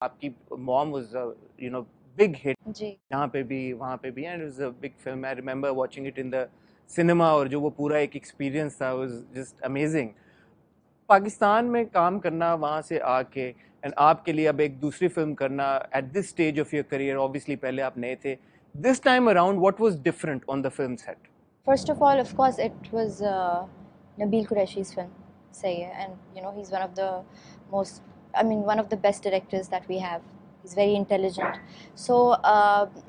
आपकी mom was you know big hit जी। यहाँ पे भी वहाँ पे भी, and it was a big film. I remember watching it in the cinema, और जो वो पूरा एक एक्सपीरियंस था वाज जस्ट अमेजिंग। पाकिस्तान में काम करना वहाँ से आके, एंड आपके लिए अब एक दूसरी फिल्म करना at this stage of your career, obviously पहले आप नए थे, this time around what was different on the film set? First of all, of course, it was Nabil Qureshi's film. Say, and you know, he's one of the most, I mean, one of the best directors that we have. He's very intelligent. So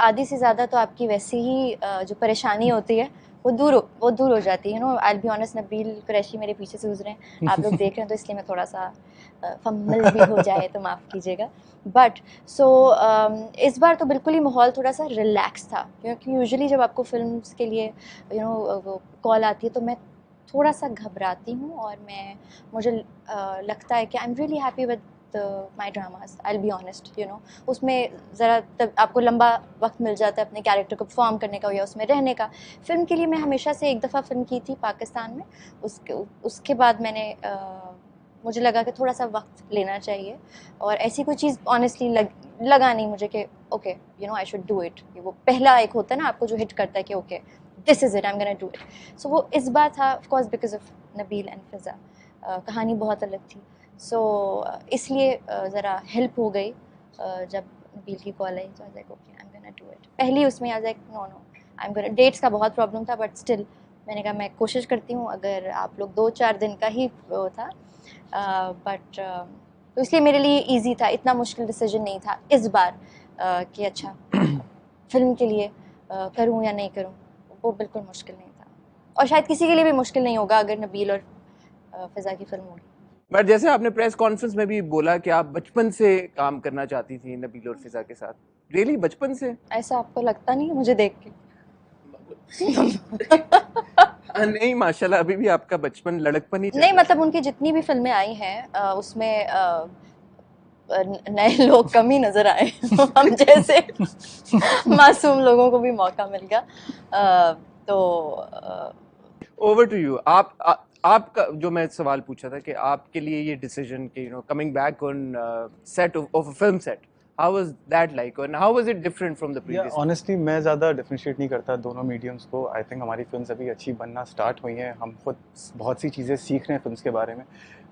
आधी से ज़्यादा तो आपकी वैसे ही जो परेशानी होती है वो दूर हो जाती है। You know, I be honest, Nabeel Qureshi मेरे पीछे से गुजरे हैं, आप लोग देख रहे हैं तो इसलिए मैं थोड़ा सा फम्बल भी हो जाए तो माफ़ कीजिएगा। बट सो इस बार तो बिल्कुल ही माहौल थोड़ा सा रिलैक्स था, क्योंकि यूजुअली जब आपको फिल्म्स के लिए यू नो वो कॉल आती है तो मैं थोड़ा सा घबराती हूँ, और मुझे लगता है कि I am really happy with my dramas, I will be honest. You know, उसमें ज़रा तब आपको लंबा वक्त मिल जाता है अपने कैरेक्टर को परफॉर्म करने का या उसमें रहने का। फ़िल्म के लिए मैं हमेशा से एक दफ़ा फ़िल्म की थी पाकिस्तान में, उसके बाद मैंने मुझे लगा कि थोड़ा सा वक्त लेना चाहिए, और ऐसी कोई चीज़ ऑनेस्टली लगा नहीं मुझे कि okay you know I should do it. वो पहला एक होता है ना आपको जो हिट करता है कि okay this is it, I am gonna do it. So वो इस बार था of course because of Nabeel and Fiza. कहानी बहुत अलग थी, सो इसलिए ज़रा हेल्प हो गई। जब नबील की कॉल आई तो I was like okay I am gonna do it. पहली उसमें I was like no no I am gonna, dates का बहुत प्रॉब्लम था, बट स्टिल मैंने कहा मैं कोशिश करती हूँ। अगर आप लोग 2-4 दिन का ही वो था, बट तो इसलिए मेरे लिए इजी था, इतना मुश्किल डिसीजन नहीं था इस बार कि अच्छा फिल्म के लिए करूं या नहीं करूं। वो बिल्कुल मुश्किल नहीं था, और शायद किसी के लिए भी मुश्किल नहीं होगा अगर नबील और फिजा की फिल्म होगी। बट जैसे आपने प्रेस कॉन्फ्रेंस में भी बोला कि आप बचपन से काम करना चाहती थी नबील और फिजा के साथ, रियली बचपन से? ऐसा आपको लगता नहीं है मुझे देख के? नहीं, माशाल्लाह अभी भी आपका बचपन लड़कपन ही चल नहीं, रहा मतलब उनकी जितनी भी फिल्में आई हैं उसमें नए लोग कम ही नजर आए। हम जैसे मासूम लोगों को भी मौका मिल गया। तो है। Over to you. आपका जो मैं सवाल पूछा था कि आपके लिए ये डिसीजन कि coming back on set of a film set, how was that like, और how was it different from the या प्रीवियस? ऑनेस्टली मैं ज़्यादा डिफ्रेंशिएट नहीं करता दोनों मीडियम्स को। आई थिंक हमारी फिल्म्स अभी अच्छी बनना स्टार्ट हुई हैं, हम खुद बहुत सी चीज़ें सीख रहे हैं फिल्म्स के बारे में।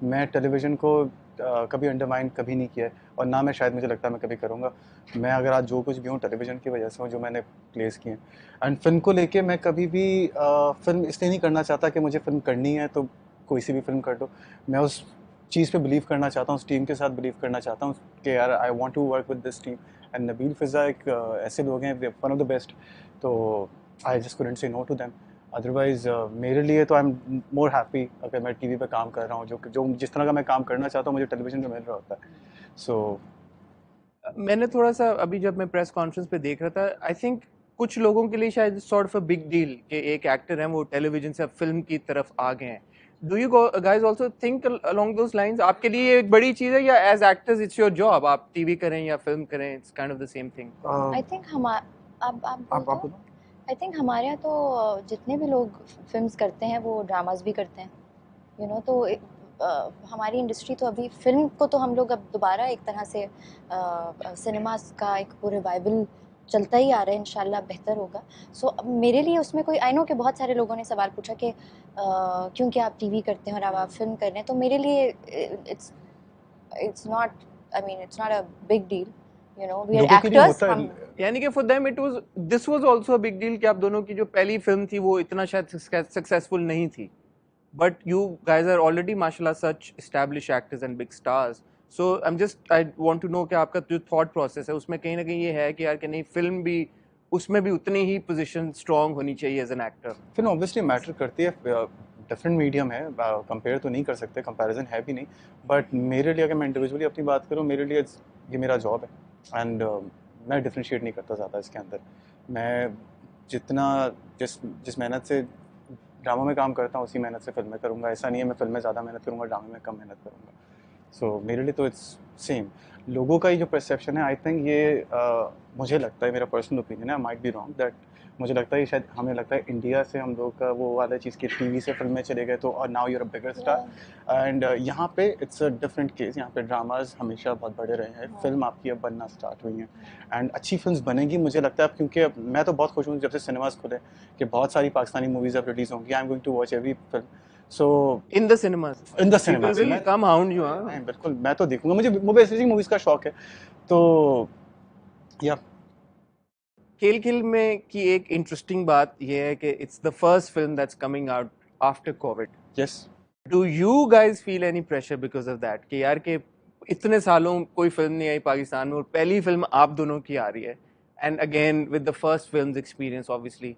मैं टेलीविज़न को कभी अंडरमाइन कभी नहीं किया है, और ना मैं, शायद मुझे लगता है मैं कभी करूँगा। मैं अगर आज जो कुछ भी हूँ टेलीविज़न की वजह से हूँ, जो मैंने प्लेस किए हैं। एंड फिल्म को लेके मैं कभी भी फिल्म इसलिए नहीं करना चाहता कि मुझे फिल्म करनी है तो कोई सी भी फिल्म कर दो। मैं उस चीज़ पे बिलीव करना चाहता हूँ, उस टीम के साथ बिलीव करना चाहता हूँ कि यार I want to work with this team. And Nabeel Fiza एक ऐसे लोग हैं, वन ऑफ द बेस्ट। तो I just couldn't say no to them. Otherwise मेरे लिए तो आई एम मोर हैप्पी अगर मैं टीवी पे काम कर रहा हूँ, जो जिस तरह का मैं काम करना चाहता हूँ मुझे टेलीविजन पे मिल रहा होता है। सो मैंने थोड़ा सा अभी जब मैं प्रेस कॉन्फ्रेंस पे देख रहा था, आई थिंक कुछ लोगों के लिए शायद sort of a big deal कि एक एक्टर है वो टेलीविजन से अब फिल्म की तरफ आ गए हैं। Do you guys also think along those lines? आपके लिए ये एक बड़ी चीज है, या as actors it's your job, आप टीवी करें या फिल्म करें, it's kind of the same thing? I think हम आप बोल आप दो। बोलो। आई थिंक हमारे यहाँ तो जितने भी लोग फिल्म्स करते हैं वो ड्रामास भी करते हैं। यू नो, तो हमारी इंडस्ट्री तो अभी फिल्म को तो हम लोग अब दोबारा एक तरह से सिनेमास का एक पूरे रिवाइवल चलता ही आ रहा है, इंशाल्लाह बेहतर होगा। सो मेरे लिए उसमें कोई, आई नो कि बहुत सारे लोगों ने सवाल पूछा कि क्योंकि आप टीवी करते हैं और अब आप फिल्म कर रहे हैं, तो मेरे लिए it's it's not, I mean it's not a big deal. You know, we are लोगों के लिए एक्टर्स, होता हम। है। यानी कि for them it was, this was also a big deal कि आप दोनों की जो पहली फिल्म थी वो इतना शायद सक्सेसफुल नहीं थी, but you guys are already mashallah such established actors and big stars. So I want to know कि आपका जो thought process है उसमें कहीं ना कहीं ये है कि यार कि नहीं, फिल्म भी उसमें भी उतनी ही पोजीशन स्ट्रांग होनी चाहिए as an actor? Film obviously matter करती है, डिफरेंट मीडियम है, कंपेयर तो नहीं कर सकते, कंपैरिजन है भी नहीं। बट मेरे लिए, अगर मैं इंडिविजुअली अपनी बात करूँ, मेरे लिए ये मेरा जॉब है। एंड मैं डिफ्रेंशिएट नहीं करता ज़्यादा इसके अंदर। मैं जितना जिस जिस मेहनत से ड्रामा में काम करता हूँ उसी मेहनत से फिल्में करूँगा। ऐसा नहीं है मैं फिल्म में ज़्यादा मेहनत करूँगा, ड्रामा में कम मेहनत करूँगा। सो मेरे लिए तो इट्स सेम लोगों का ये जो परसेप्शन है, आई थिंक ये मुझे लगता है, मेरा पर्सनल ओपिनियन है, I might be wrong, that मुझे लगता है शायद हमें लगता है इंडिया से हम लोग का वो वाला चीज़ की टीवी से फिल्म में चले गए तो और now you're a bigger star and यहाँ पे इट्स अ डिफरेंट केस। यहाँ पे ड्रामाज हमेशा बहुत बड़े रहे हैं, फिल्म आपकी अब बनना स्टार्ट हुई हैं एंड अच्छी फिल्म्स बनेंगी मुझे लगता है अब, क्योंकि मैं तो बहुत खुश हूँ जब से सिनेमाज खुले कि बहुत सारी पाकिस्तानी मूवीज़ अब रिलीज़ होंगी। I am going to watch every film so In the cinemas. In the People cinema. will come hound you, हाँ. मैं बिल्कुल मैं तो देखूंगा, मुझे बेसिकली मूवीज़ का शौक है तो या किल किल में की एक इंटरेस्टिंग बात ये है कि it's the first film that's coming out after COVID. Yes Do you guys feel any pressure because of that? कि यार के इतने सालों कोई फिल्म नहीं आई पाकिस्तान में और पहली फिल्म आप दोनों की आ रही है, and again with the first film's experience obviously,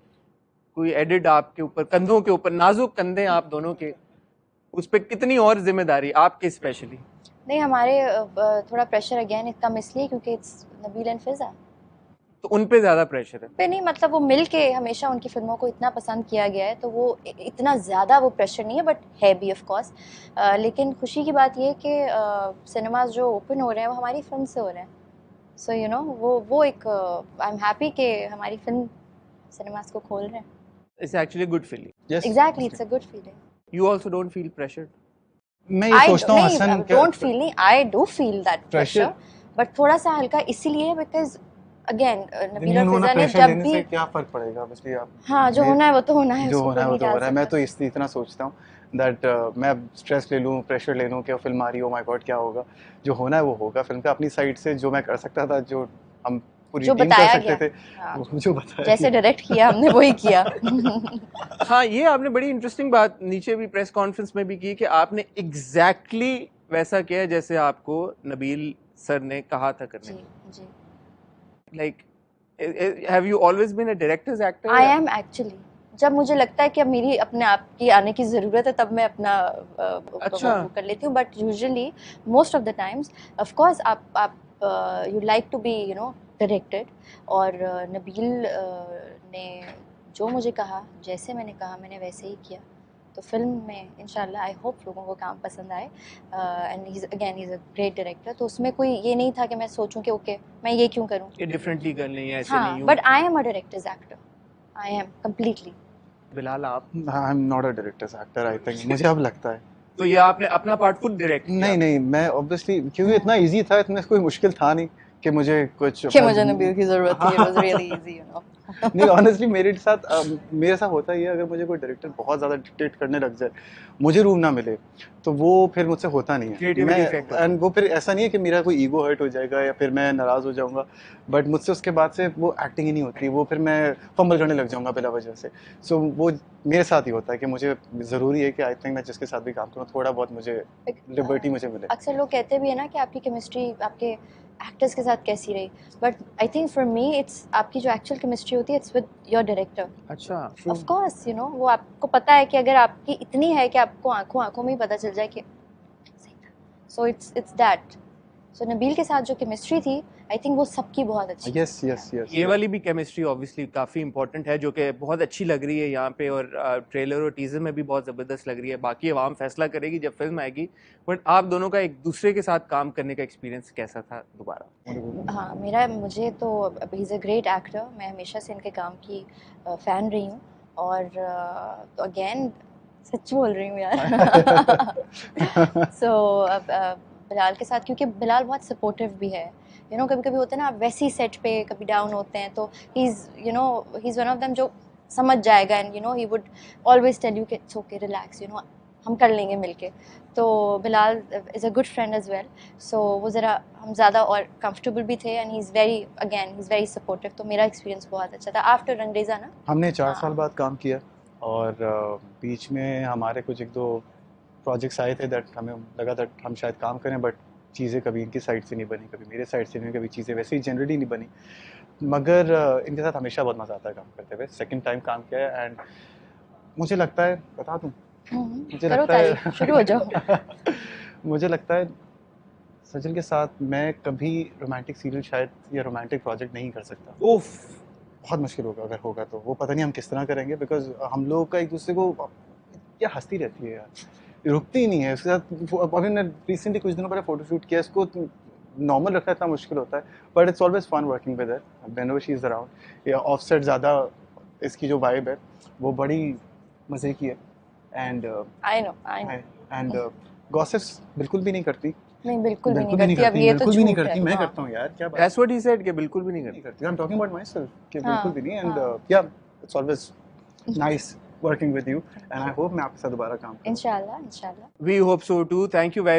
कोई एडिट आपके ऊपर, कंधों के ऊपर, नाजुक कंधे आप दोनों के, उस पर कितनी और जिम्मेदारी आपके स्पेशली? नहीं, हमारे थोड़ा प्रेशर अगेन कम इसलिए क्योंकि इट्स नबील एंड फिजा तो उन पे ज्यादा प्रेशर है? पे नहीं, मतलब वो मिल के हमेशा उनकी फिल्मों को इतना पसंद किया गया है तो वो इतना ज़्यादा वो प्रेशर नहीं है, बट है भी ऑफ कोर्स। लेकिन खुशी की बात ये है कि सिनेमाज जो ओपन हो रहे हैं वो हमारी फिल्म से हो रहे हैं। सो यू नो वो एक आई एम हैप्पी कि हमारी फिल्म सिनेमाज को खोल रहे हैं। It's actually a good feeling. Yes exactly, it's a good feeling. You also don't feel pressured? मैं ये सोचता हूँ हसन कि डोंट फील, नहीं, I do feel that Pressure? Pressure, but थोड़ा सा हल्का इसीलिए बिकॉज अगेन नबील और उन्होंने फिजा ने प्रेशर जब लेने से भी, क्या फर्क पड़ेगा, ऑब्वियसली आप हाँ, जो होना है वो तो होना है, जो उसको होना है कोई वो तो नहीं हो टाल रहा है। मैं सकता। तो इतना सोचता हूँ दैट मैं स्ट्रेस ले लूँ, प्रेशर ले लूँ कि फिल्म आ रही हो, माय गॉड क्या होगा, जो होना है वो होगा। फिल्म का अपनी साइड से जो मैं कर सकता था, जो हम पूरी जो टीम कर बताया सकते गया, थे, हाँ, वो जो बताया जैसे डायरेक्ट किया हमने वही किया। हाँ, ये आपने बड़ी इंटरेस्टिंग बात नीचे भी प्रेस कॉन्फ्रेंस में भी की कि आपने एग्जैक्टली वैसा किया जैसे आपको नबील सर ने कहा था करने जी को. जी, Like, have you always been a director's actor? I am actually, जब मुझे लगता है कि अब मेरी अपने आप की आने की ज़रूरत है तब मैं अपना अच्छा. वो कर लेती हूँ, but usually most of the times of course आप you like to be you know directed. और नबील ने जो मुझे कहा, जैसे मैंने कहा, मैंने वैसे ही किया। तो फिल्म में इंशाल्लाह आई होप लोगों को काम पसंद आए and he is a great director. तो उसमें कोई ये नहीं था कि मैं सोचूं कि ओके मैं ये क्यों करूं। ये डिफरेंटली कर लें, ऐसे हाँ, नहीं. But I am a director's actor, I am completely. Bilal आप I am not a director's actor, I think मुझे अब लगता है तो ये आपने अपना पार्ट खुद डायरेक्ट किया? नहीं नहीं, मैं ऑब्वियसली क्योंकि इतना इजी था, इतना कोई मुश्किल था नहीं कि मुझे कुछ कि मुझे नबील की ज़रूरत थी, it was really easy you know. नहीं ऑनेस्टली मेरे साथ होता ही है, अगर मुझे कोई डायरेक्टर बहुत ज़्यादा डिक्टेट करने लग जाए, मुझे रूम ना मिले, तो वो फिर मुझसे होता नहीं है। Creativity effect होता है। एंड वो फिर ऐसा नहीं है कि मेरा कोई ईगो हर्ट हो जाएगा या फिर मैं नाराज़ हो जाऊंगा, बट मुझसे उसके बाद से वो एक्टिंग ही नहीं होती, वो फिर मैं फंबल करने लग जाऊंगा बिला वजह से। सो वो मेरे साथ ही होता है कि मुझे ज़रूरी है कि आई थिंक मैं जिसके साथ भी काम करूँ थोड़ा बहुत मुझे लिबर्टी मुझे मिले। अक्सर लोग कहते भी है ना कि आपकी केमिस्ट्री आपके एक्टर्स के साथ कैसी रही, but I think for me it's आपकी जो एक्चुअल केमिस्ट्री होती है इट्स विद योर डायरेक्टर। अच्छा. ऑफ कोर्स यू नो, वो आपको पता है कि अगर आपकी इतनी है कि आपको आंखों में ही पता चल जाए कि सही था। So it's that. So Nabeel के साथ जो केमिस्ट्री थी आई थिंक वो सबकी बहुत अच्छी। यस यस यस, ये वाली भी केमिस्ट्री ऑब्वियसली काफ़ी इंपॉर्टेंट है, जो कि बहुत अच्छी लग रही है यहाँ पे, और ट्रेलर और टीजर में भी बहुत ज़बरदस्त लग रही है। बाकी आवाम फैसला करेगी जब फिल्म आएगी, बट आप दोनों का एक दूसरे के साथ काम करने का एक्सपीरियंस कैसा था दोबारा? हाँ, मुझे तो he is a great actor, मैं हमेशा से इनके काम की फ़ैन रही हूँ। और तो अगेन सच बोल रही हूँ यार। सो बिलाल के साथ, क्योंकि बिलाल बहुत सपोर्टिव भी है। यू नो, कभी कभी होता है ना, आप वैसे ही सेट पे कभी डाउन होते हैं तो he is one of them जो समझ जाएगा, and you know he would always tell you कि it's okay, relax, you know हम कर लेंगे मिलके। तो Bilal is a good friend as well, so वो ज़रा हम ज़्यादा और कंफर्टेबल भी थे, and he is very supportive. तो मेरा एक्सपीरियंस बहुत अच्छा था आफ्टर रंगरेज़ा ना। हमने 4 साल हाँ। बाद काम किया और बीच में हमारे कुछ 1-2 प्रोजेक्ट्स आए थे दैट हमें लगा था हम शायद काम करें, बट चीज़ें कभी इनकी साइड से नहीं बनी, कभी मेरे साइड से नहीं, कभी चीज़ें वैसे ही जनरली नहीं बनी। मगर इनके साथ हमेशा बहुत मज़ा आता है काम करते हुए। सेकंड टाइम काम किया है एंड मुझे लगता है, बता दूं, मुझे करो लगता है तारीफ, शुरू हो जाओ। मुझे लगता है सजल के साथ मैं कभी रोमांटिक सीरियल शायद या रोमांटिक प्रोजेक्ट नहीं कर सकता। उफ. बहुत मुश्किल होगा, अगर होगा तो वो पता नहीं हम किस तरह करेंगे, बिकॉज हम लोग का एक दूसरे को क्या हंसती रहती है यार, रुकती ही नहीं है उसके साथ। अभी मैं रिसेंटली कुछ दिनों पहले फोटोशूट किया, इसको नॉर्मल रखना इतना मुश्किल होता है, but it's always fun working with her whenever she is around. या ऑफसेट ज़्यादा इसकी जो वाइब है वो बड़ी मज़े की है, and I know. And gossips बिल्कुल भी नहीं करती, नहीं, बिल्कुल भी बिल्कुल नहीं भी नहीं करती। अब करती, ये तो बिल्कुल भी नहीं झूठ है। करती। मैं हाँ। करता हूँ यार, क्या बात That's what he said कि बिल्कुल भी नहीं नहीं करती. करती। I am talking about my self कि हाँ, बिल्कुल भी नहीं, एंड हाँ। या it's always nice working with you, and I hope मैं आपके साथ दोबारा काम करूँ। इंशाल्लाह, इंशाल्लाह। We hope so too. Thank you very much.